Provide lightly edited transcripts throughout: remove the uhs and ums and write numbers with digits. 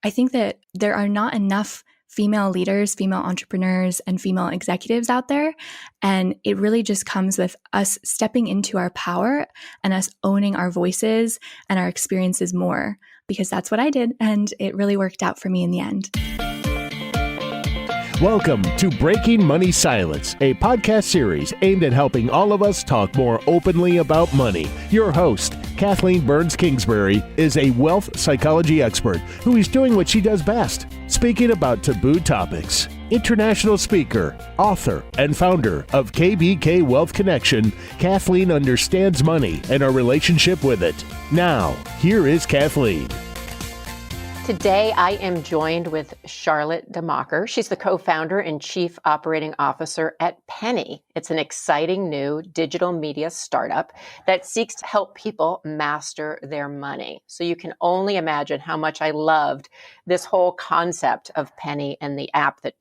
I think that there are not enough female leaders, female entrepreneurs, and female executives out there. And it really just comes with us stepping into our power and us owning our voices and our experiences more, because that's what I did. And it really worked out for me in the end. Welcome to Breaking Money Silence, a podcast series aimed at helping all of us talk more openly about money. Your host, Kathleen Kingsbury, is a wealth psychology expert who is doing what she does best, speaking about taboo topics. International speaker, author, and founder of KBK Wealth Connection, Kathleen understands money and our relationship with it. Now, here is Kathleen. Today, I am joined with Charlotte DeMocker. She's the co-founder and chief operating officer at Penny. It's an exciting new digital media startup that seeks to help people master their money. So you can only imagine how much I loved this whole concept of Penny and the app that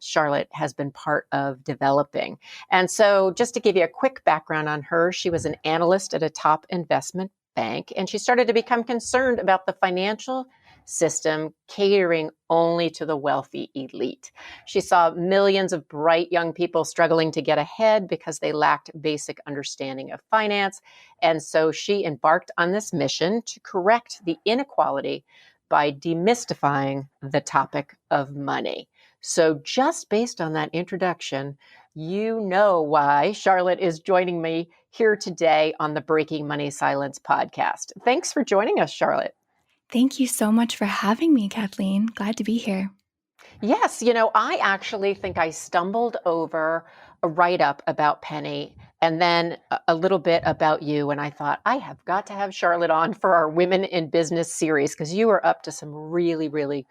Charlotte has been part of developing. And so just to give you a quick background on her, she was an analyst at a top investment bank, and she started to become concerned about the financial system catering only to the wealthy elite. She saw millions of bright young people struggling to get ahead because they lacked basic understanding of finance. And so she embarked on this mission to correct the inequality by demystifying the topic of money. So just based on that introduction, you know why Charlotte is joining me here today on the Breaking Money Silence podcast. Thanks for joining us, Charlotte. Thank you so much for having me, Kathleen. Glad to be here. Yes, I actually think I stumbled over a write-up about Penny and then a little bit about you. And I thought, I have got to have Charlotte on for our Women in Business series because you are up to some really, really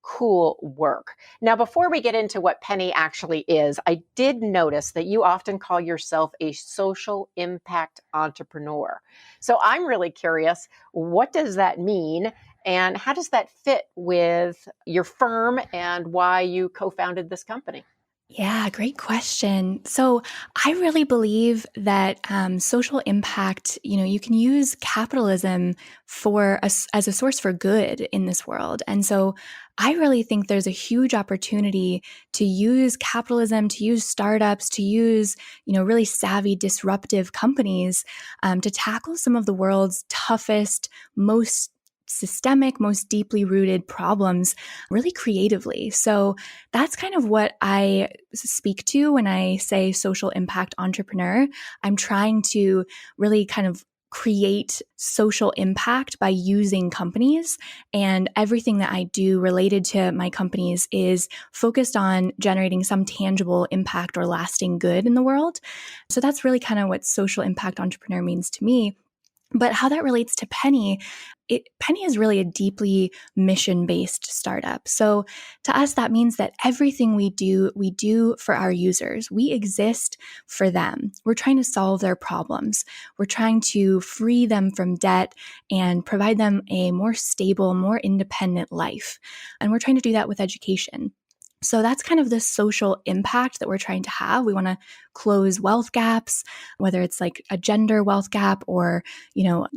cool work. Now, before we get into what Penny actually is, I did notice that you often call yourself a social impact entrepreneur. So I'm really curious, what does that mean? And how does that fit with your firm and why you co-founded this company? Yeah, great question. So I really believe that social impact, you can use capitalism as a source for good in this world. And so I really think there's a huge opportunity to use capitalism, to use startups, to use, really savvy, disruptive companies to tackle some of the world's toughest, most systemic, most deeply rooted problems really creatively. So that's kind of what I speak to when I say social impact entrepreneur. I'm trying to really kind of create social impact by using companies, and everything that I do related to my companies is focused on generating some tangible impact or lasting good in the world. So that's really kind of what social impact entrepreneur means to me. But how that relates to Penny, Penny is really a deeply mission-based startup. So to us, that means that everything we do for our users. We exist for them. We're trying to solve their problems. We're trying to free them from debt and provide them a more stable, more independent life. And we're trying to do that with education. So that's kind of the social impact that we're trying to have. We want to close wealth gaps, whether it's like a gender wealth gap or,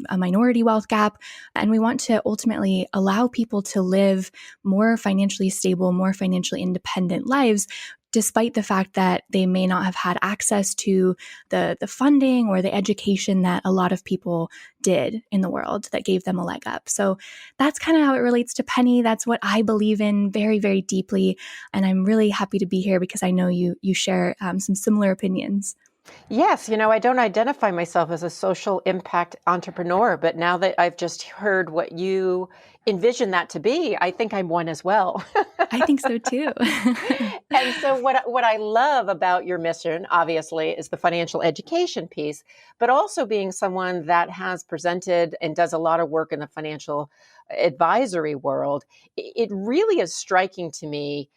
a minority wealth gap. And we want to ultimately allow people to live more financially stable, more financially independent lives, despite the fact that they may not have had access to the funding or the education that a lot of people did in the world that gave them a leg up. So that's kind of how it relates to Penny. That's what I believe in very, very deeply. And I'm really happy to be here because I know you share some similar opinions. Yes, I don't identify myself as a social impact entrepreneur, but now that I've just heard what you envision that to be, I think I'm one as well. I think so too. And so what I love about your mission, obviously, is the financial education piece, but also being someone that has presented and does a lot of work in the financial advisory world. It really is striking to me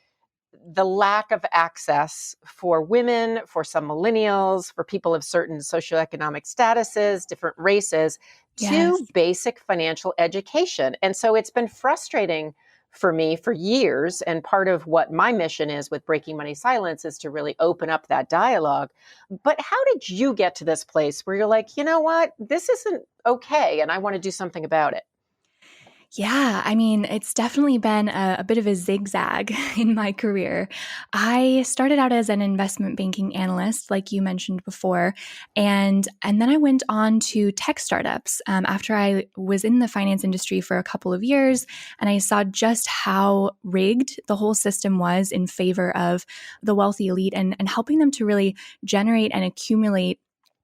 the lack of access for women, for some millennials, for people of certain socioeconomic statuses, different races, to basic financial education. And so it's been frustrating for me for years. And part of what my mission is with Breaking Money Silence is to really open up that dialogue. But how did you get to this place where you're like, you know what, this isn't okay, and I want to do something about it? Yeah, I mean, it's definitely been a bit of a zigzag in my career. I started out as an investment banking analyst, like you mentioned before, and then I went on to tech startups after I was in the finance industry for a couple of years, and I saw just how rigged the whole system was in favor of the wealthy elite and helping them to really generate and accumulate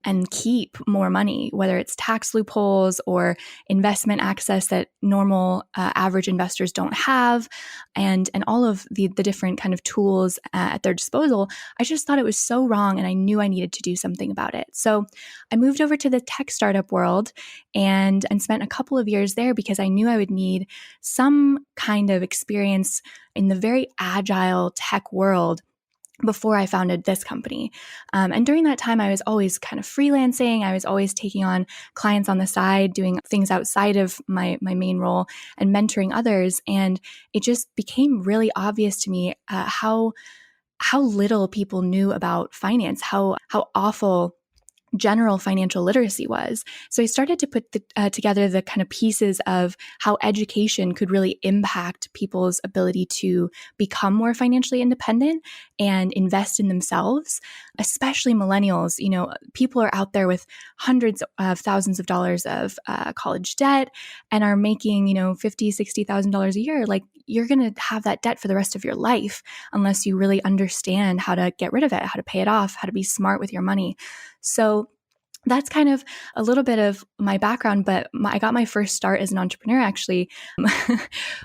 and keep more money, whether it's tax loopholes or investment access that normal average investors don't have, and all of the different kind of tools at their disposal. I just thought it was so wrong, and I knew I needed to do something about it. So I moved over to the tech startup world and spent a couple of years there because I knew I would need some kind of experience in the very agile tech world before I founded this company. And during that time, I was always kind of freelancing. I was always taking on clients on the side, doing things outside of my main role and mentoring others. And it just became really obvious to me how little people knew about finance, how awful general financial literacy was. So I started to put together the kind of pieces of how education could really impact people's ability to become more financially independent and invest in themselves, especially millennials. You know, people are out there with hundreds of thousands of dollars of college debt and are making, $50,000, $60,000 a year. Like, you're going to have that debt for the rest of your life unless you really understand how to get rid of it, how to pay it off, how to be smart with your money. So that's kind of a little bit of my background, but I got my first start as an entrepreneur actually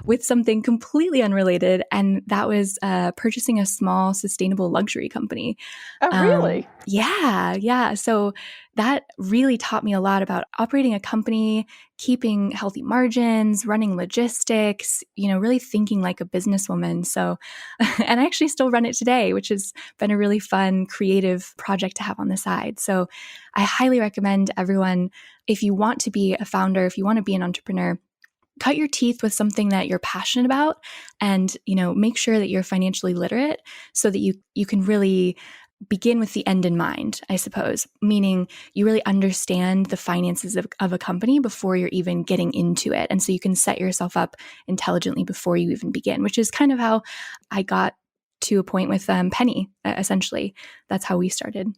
with something completely unrelated, and that was purchasing a small sustainable luxury company. Oh, really? Yeah. So that really taught me a lot about operating a company, keeping healthy margins, running logistics, really thinking like a businesswoman. So, and I actually still run it today, which has been a really fun, creative project to have on the side. So I highly recommend everyone, if you want to be a founder, if you want to be an entrepreneur, cut your teeth with something that you're passionate about and, make sure that you're financially literate so that you can really begin with the end in mind, I suppose, meaning you really understand the finances of a company before you're even getting into it. And so you can set yourself up intelligently before you even begin, which is kind of how I got to a point with Penny, essentially. That's how we started.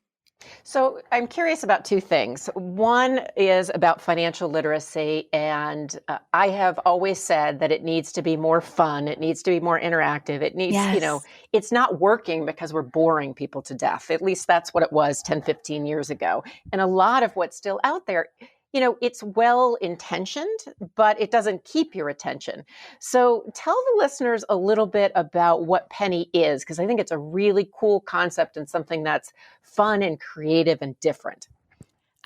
So I'm curious about two things. One is about financial literacy, and I have always said that it needs to be more fun. It needs to be more interactive. It needs, Yes. it's not working because we're boring people to death. At least that's what it was 10, 15 years ago. And a lot of what's still out there, it's well intentioned, but it doesn't keep your attention. So tell the listeners a little bit about what Penny is, because I think it's a really cool concept and something that's fun and creative and different.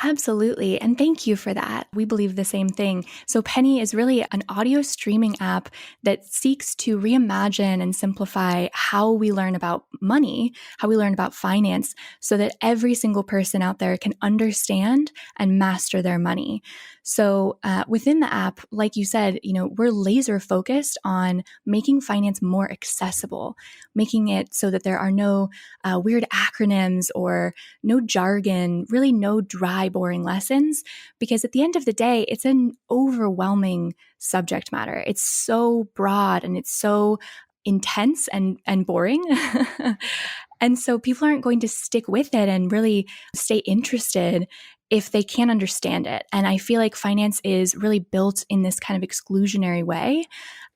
Absolutely. And thank you for that. We believe the same thing. So Penny is really an audio streaming app that seeks to reimagine and simplify how we learn about money, how we learn about finance, so that every single person out there can understand and master their money. So within the app, like you said, we're laser focused on making finance more accessible, making it so that there are no weird acronyms or no jargon, really no dry, boring lessons, because at the end of the day, it's an overwhelming subject matter. It's so broad and it's so intense and boring. And so people aren't going to stick with it and really stay interested if they can't understand it. And I feel like finance is really built in this kind of exclusionary way.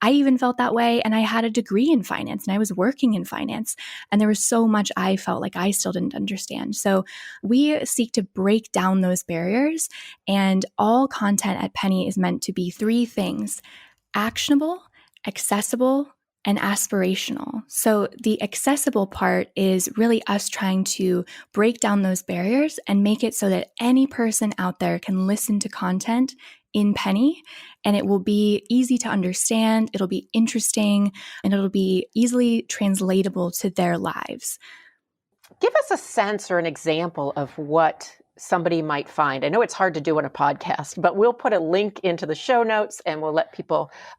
I even felt that way, and I had a degree in finance and I was working in finance, and there was so much I felt like I still didn't understand. So we seek to break down those barriers, and all content at Penny is meant to be three things: actionable, accessible, and aspirational. So the accessible part is really us trying to break down those barriers and make it so that any person out there can listen to content in Penny, and it will be easy to understand, it'll be interesting, and it'll be easily translatable to their lives. Give us a sense or an example of what somebody might find. I know it's hard to do on a podcast, but we'll put a link into the show notes and we'll let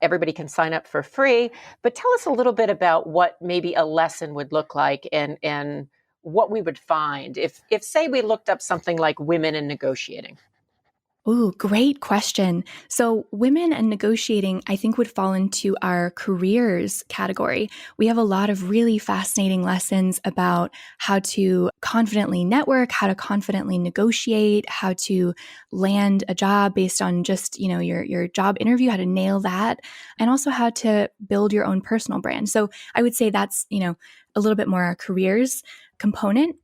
everybody can sign up for free. But tell us a little bit about what maybe a lesson would look like and what we would find if say we looked up something like women in negotiating. Ooh, great question. So, women and negotiating, I think, would fall into our careers category. We have a lot of really fascinating lessons about how to confidently network, how to confidently negotiate, how to land a job based on just, your job interview, how to nail that, and also how to build your own personal brand. So, I would say that's, a little bit more our careers component.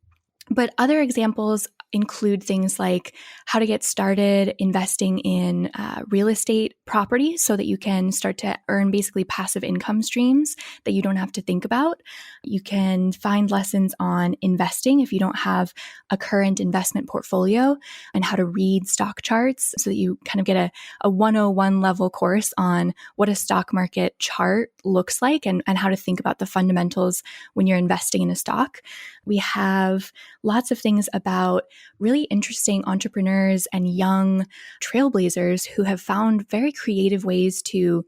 But other examples include things like how to get started investing in real estate property so that you can start to earn basically passive income streams that you don't have to think about. You can find lessons on investing if you don't have a current investment portfolio, and how to read stock charts so that you kind of get a 101 level course on what a stock market chart looks like, and how to think about the fundamentals when you're investing in a stock. We have lots of things about really interesting entrepreneurs and young trailblazers who have found very creative ways to,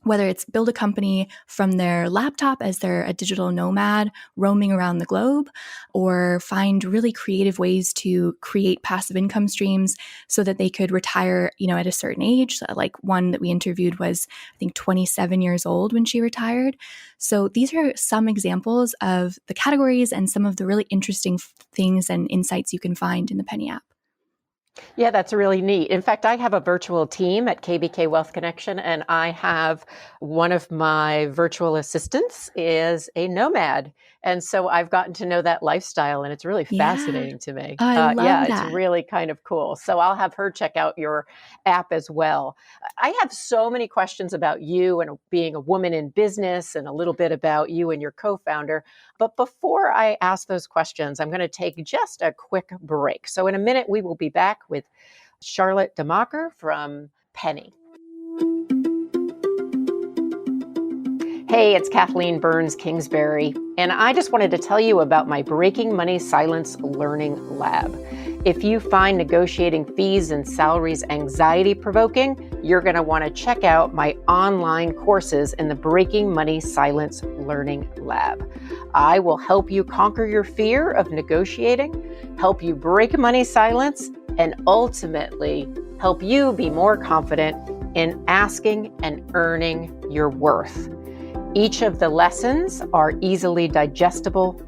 whether it's build a company from their laptop as they're a digital nomad roaming around the globe, or find really creative ways to create passive income streams so that they could retire, at a certain age. Like one that we interviewed was, I think, 27 years old when she retired. So these are some examples of the categories and some of the really interesting things and insights you can find in the Penny app. Yeah, that's really neat. In fact, I have a virtual team at KBK Wealth Connection, and I have one of my virtual assistants is a nomad. And so I've gotten to know that lifestyle, and it's really fascinating to me. I love It's that. really kind of cool. So I'll have her check out your app as well. I have so many questions about you and being a woman in business, and a little bit about you and your co-founder. But before I ask those questions, I'm going to take just a quick break. So in a minute, we will be back with Charlotte DeMocker from Penny. Hey, it's Kathleen Burns Kingsbury, and I just wanted to tell you about my Breaking Money Silence Learning Lab. If you find negotiating fees and salaries anxiety-provoking, you're going to want to check out my online courses in the Breaking Money Silence Learning Lab. I will help you conquer your fear of negotiating, help you break money silence, and ultimately help you be more confident in asking and earning your worth. Each of the lessons are easily digestible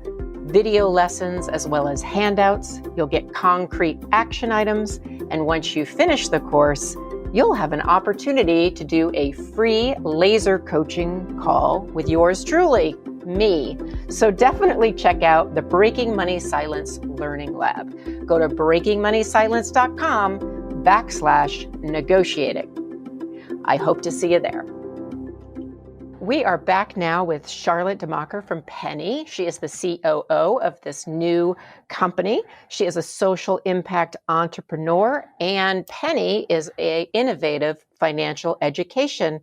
video lessons as well as handouts. You'll get concrete action items, and once you finish the course, you'll have an opportunity to do a free laser coaching call with yours truly, me. So definitely check out the Breaking Money Silence Learning Lab. Go to breakingmoneysilence.com/negotiating. I hope to see you there. We are back now with Charlotte DeMocker from Penny. She is the COO of this new company. She is a social impact entrepreneur, and Penny is an innovative financial education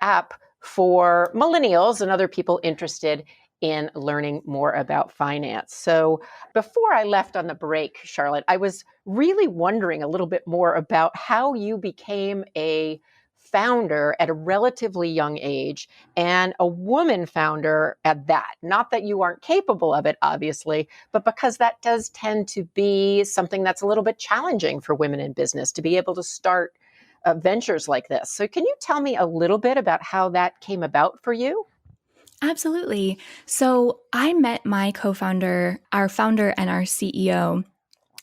app for millennials and other people interested in learning more about finance. So before I left on the break, Charlotte, I was really wondering a little bit more about how you became a founder at a relatively young age, and a woman founder at that. Not that you aren't capable of it, obviously, but because that does tend to be something that's a little bit challenging for women in business to be able to start ventures like this. So can you tell me a little bit about how that came about for you? Absolutely. So I met my co-founder, our founder and our CEO.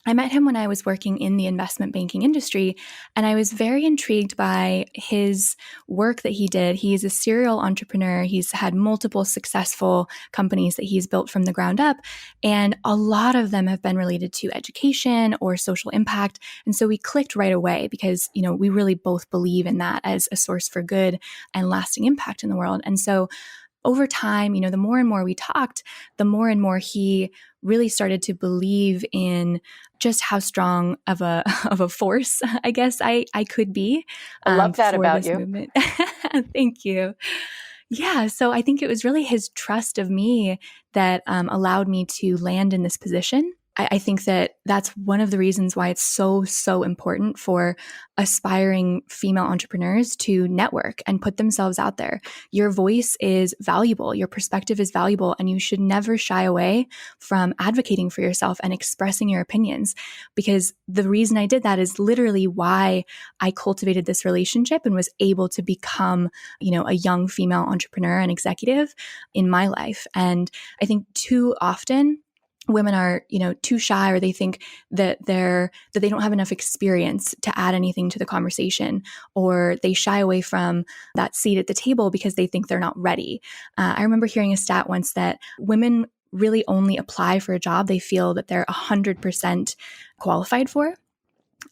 I met him when I was working in the investment banking industry, and I was very intrigued by his work that he did. He is a serial entrepreneur. He's had multiple successful companies that he's built from the ground up, and a lot of them have been related to education or social impact. And so we clicked right away because, we really both believe in that as a source for good and lasting impact in the world. And so over time, the more and more we talked, the more and more he really started to believe in just how strong of a force, I guess I could be. I love that for about this you. movement. Thank you. Yeah, so I think it was really his trust of me that allowed me to land in this position. I think that that's one of the reasons why it's so, so important for aspiring female entrepreneurs to network and put themselves out there. Your voice is valuable. Your perspective is valuable, and you should never shy away from advocating for yourself and expressing your opinions. Because the reason I did that is literally why I cultivated this relationship and was able to become, a young female entrepreneur and executive in my life. And I think too often women are, too shy, or they think that they don't have enough experience to add anything to the conversation, or they shy away from that seat at the table because they think they're not ready. I remember hearing a stat once that women really only apply for a job they feel that they're 100% qualified for.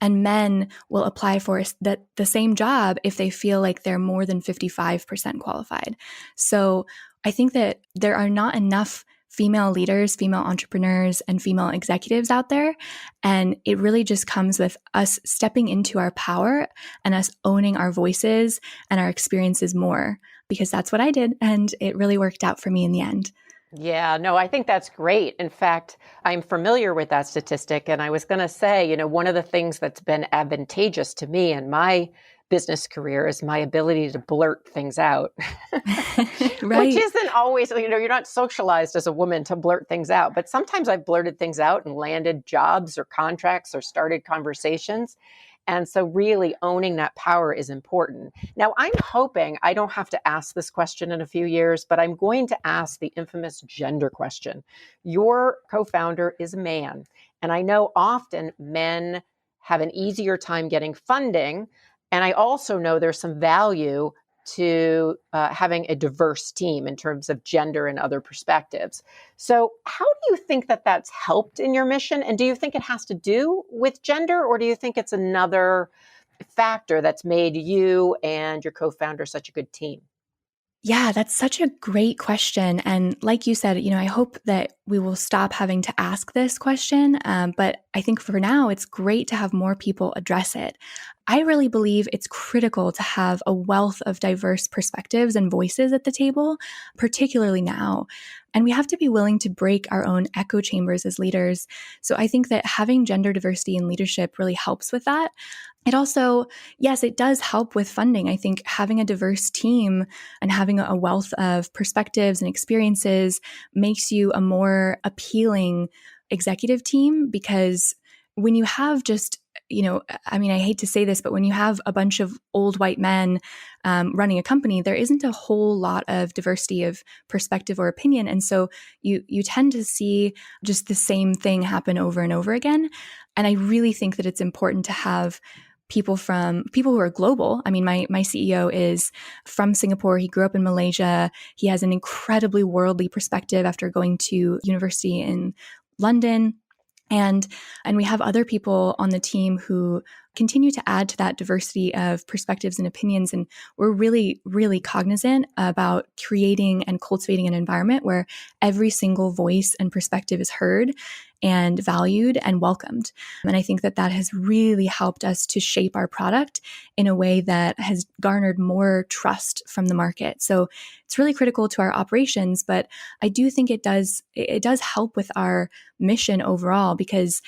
And men will apply for the same job if they feel like they're more than 55% qualified. So I think that there are not enough female leaders, female entrepreneurs, and female executives out there. And it really just comes with us stepping into our power and us owning our voices and our experiences more, because that's what I did. And it really worked out for me in the end. Yeah, no, I think that's great. In fact, I'm familiar with that statistic. And I was going to say, one of the things that's been advantageous to me in my business career is my ability to blurt things out, Right. which isn't always, you're not socialized as a woman to blurt things out. But sometimes I've blurted things out and landed jobs or contracts or started conversations. And so really owning that power is important. Now, I'm hoping I don't have to ask this question in a few years, but I'm going to ask the infamous gender question. Your co-founder is a man, and I know often men have an easier time getting funding. And I also know there's some value to having a diverse team in terms of gender and other perspectives. So how do you think that that's helped in your mission? And do you think it has to do with gender, or do you think it's another factor that's made you and your co-founder such a good team? Yeah, that's such a great question. And like you said, I hope that we will stop having to ask this question. But I think for now, it's great to have more people address it. I really believe it's critical to have a wealth of diverse perspectives and voices at the table, particularly now. And we have to be willing to break our own echo chambers as leaders. So I think that having gender diversity in leadership really helps with that. It also, yes, it does help with funding. I think having a diverse team and having a wealth of perspectives and experiences makes you a more appealing executive team, because when you have just, I hate to say this, but when you have a bunch of old white men running a company, there isn't a whole lot of diversity of perspective or opinion. And so you tend to see just the same thing happen over and over again. And I really think that it's important to have people who are global. I mean, my CEO is from Singapore. He grew up in Malaysia. He has an incredibly worldly perspective after going to university in London. And we have other people on the team who continue to add to that diversity of perspectives and opinions. And we're really, really cognizant about creating and cultivating an environment where every single voice and perspective is heard and valued and welcomed. And I think that has really helped us to shape our product in a way that has garnered more trust from the market. So it's really critical to our operations, but I do think it does help with our mission overall, because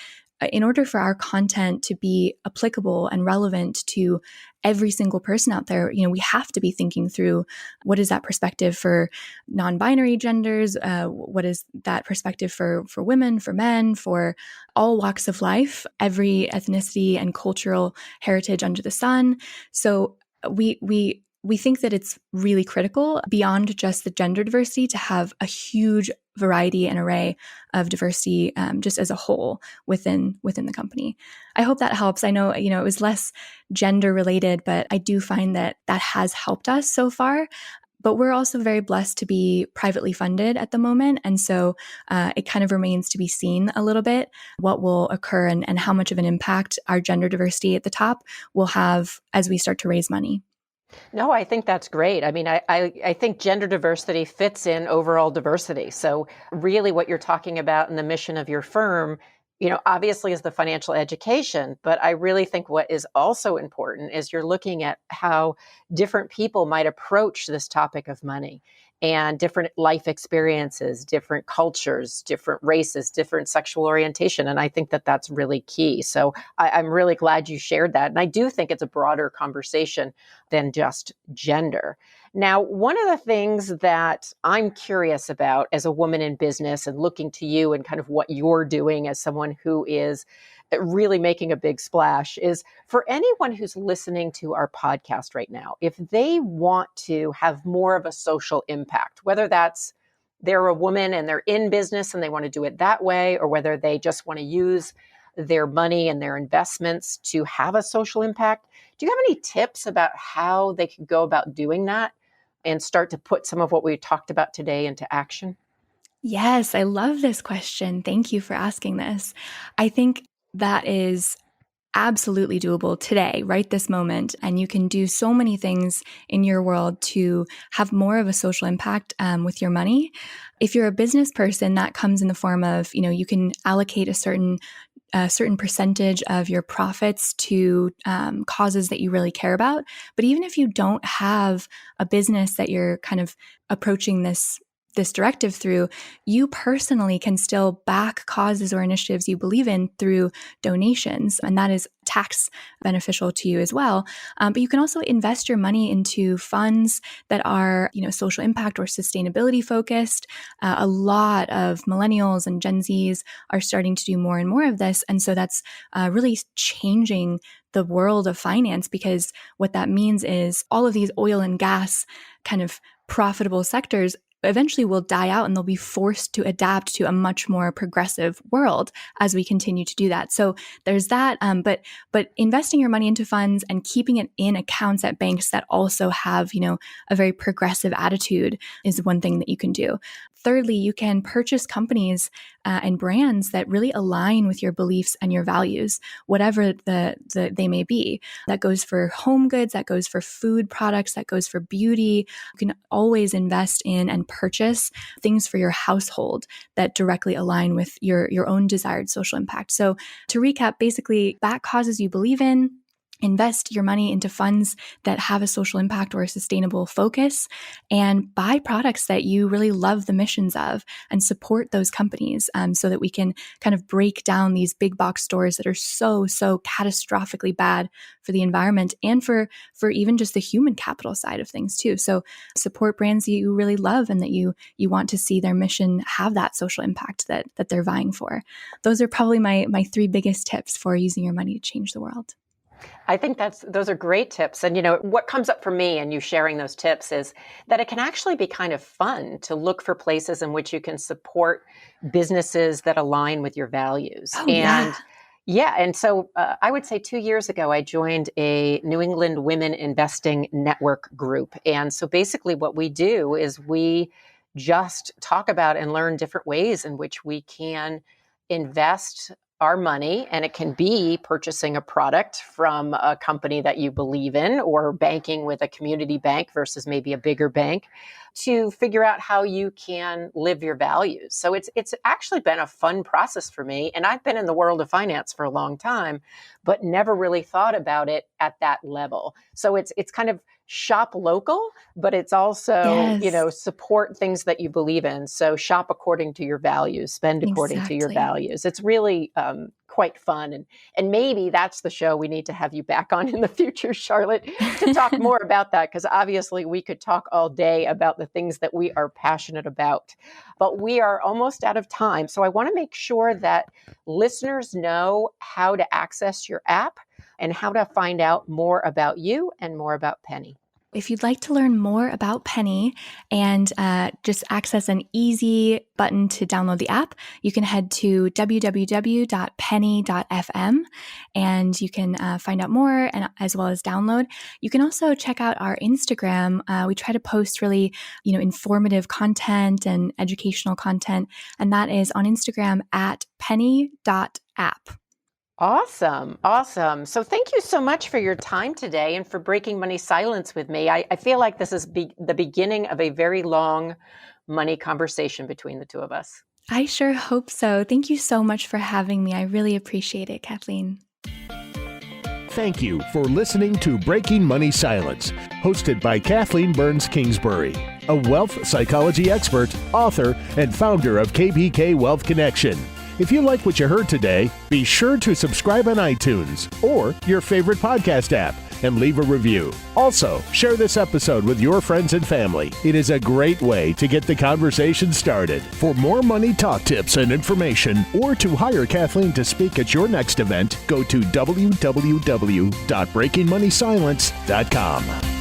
in order for our content to be applicable and relevant to every single person out there, we have to be thinking through what is that perspective for non-binary genders, what is that perspective for women, for men, for all walks of life, every ethnicity and cultural heritage under the sun. So we think that it's really critical beyond just the gender diversity to have a huge variety and array of diversity just as a whole within the company. I hope that helps. I know, it was less gender related, but I do find that has helped us so far. But we're also very blessed to be privately funded at the moment. And so it kind of remains to be seen a little bit what will occur and how much of an impact our gender diversity at the top will have as we start to raise money. No, I think that's great. I mean, I think gender diversity fits in overall diversity. So really what you're talking about in the mission of your firm, obviously is the financial education, but I really think what is also important is you're looking at how different people might approach this topic of money. and different life experiences, different cultures, different races, different sexual orientation. And I think that that's really key. So I'm really glad you shared that. And I do think it's a broader conversation than just gender. Now, one of the things that I'm curious about as a woman in business and looking to you and kind of what you're doing as someone who is really making a big splash is for anyone who's listening to our podcast right now, if they want to have more of a social impact, whether that's they're a woman and they're in business and they want to do it that way, or whether they just want to use their money and their investments to have a social impact, do you have any tips about how they could go about doing that and start to put some of what we talked about today into action? Yes, I love this question. Thank you for asking this. I think that is absolutely doable today, right this moment. And you can do so many things in your world to have more of a social impact with your money. If you're a business person, that comes in the form of, you can allocate a certain percentage of your profits to causes that you really care about. But even if you don't have a business that you're kind of approaching this directive through, you personally can still back causes or initiatives you believe in through donations, and that is tax beneficial to you as well. But you can also invest your money into funds that are, social impact or sustainability focused. A lot of millennials and Gen Zs are starting to do more and more of this, and so that's really changing the world of finance, because what that means is all of these oil and gas kind of profitable sectors eventually will die out, and they'll be forced to adapt to a much more progressive world as we continue to do that. So there's that. But investing your money into funds and keeping it in accounts at banks that also have, a very progressive attitude is one thing that you can do. Thirdly, you can purchase companies and brands that really align with your beliefs and your values, whatever they may be. That goes for home goods, that goes for food products, that goes for beauty. You can always invest in and purchase things for your household that directly align with your own desired social impact. So to recap, basically, back causes you believe in, invest your money into funds that have a social impact or a sustainable focus, and buy products that you really love the missions of and support those companies, so that we can kind of break down these big box stores that are so catastrophically bad for the environment and for even just the human capital side of things too. So support brands that you really love and that you want to see their mission have that social impact that they're vying for. Those are probably my three biggest tips for using your money to change the world. I think those are great tips. And, what comes up for me and you sharing those tips is that it can actually be kind of fun to look for places in which you can support businesses that align with your values. Oh, yeah. Yeah. And so I would say 2 years ago, I joined a New England Women Investing Network group. And so basically what we do is we just talk about and learn different ways in which we can invest our money, and it can be purchasing a product from a company that you believe in, or banking with a community bank versus maybe a bigger bank, to figure out how you can live your values. So it's actually been a fun process for me. And I've been in the world of finance for a long time, but never really thought about it at that level. So it's kind of shop local, but it's also, Yes. support things that you believe in. So shop according to your values, spend according to your Exactly. values. It's really quite fun. And maybe that's the show we need to have you back on in the future, Charlotte, to talk more about that, because obviously we could talk all day about the things that we are passionate about. But we are almost out of time. So I want to make sure that listeners know how to access your app and how to find out more about you and more about Penny. If you'd like to learn more about Penny and just access an easy button to download the app, you can head to www.penny.fm and you can find out more, and as well as download. You can also check out our Instagram. We try to post really, informative content and educational content, and that is on Instagram at penny.app. Awesome. Awesome. So thank you so much for your time today and for breaking money silence with me. I feel like this is the beginning of a very long money conversation between the two of us. I sure hope so. Thank you so much for having me. I really appreciate it, Kathleen. Thank you for listening to Breaking Money Silence, hosted by Kathleen Burns Kingsbury, a wealth psychology expert, author, and founder of KBK Wealth Connection. If you like what you heard today, be sure to subscribe on iTunes or your favorite podcast app and leave a review. Also, share this episode with your friends and family. It is a great way to get the conversation started. For more money talk tips and information, or to hire Kathleen to speak at your next event, go to www.breakingmoneysilence.com.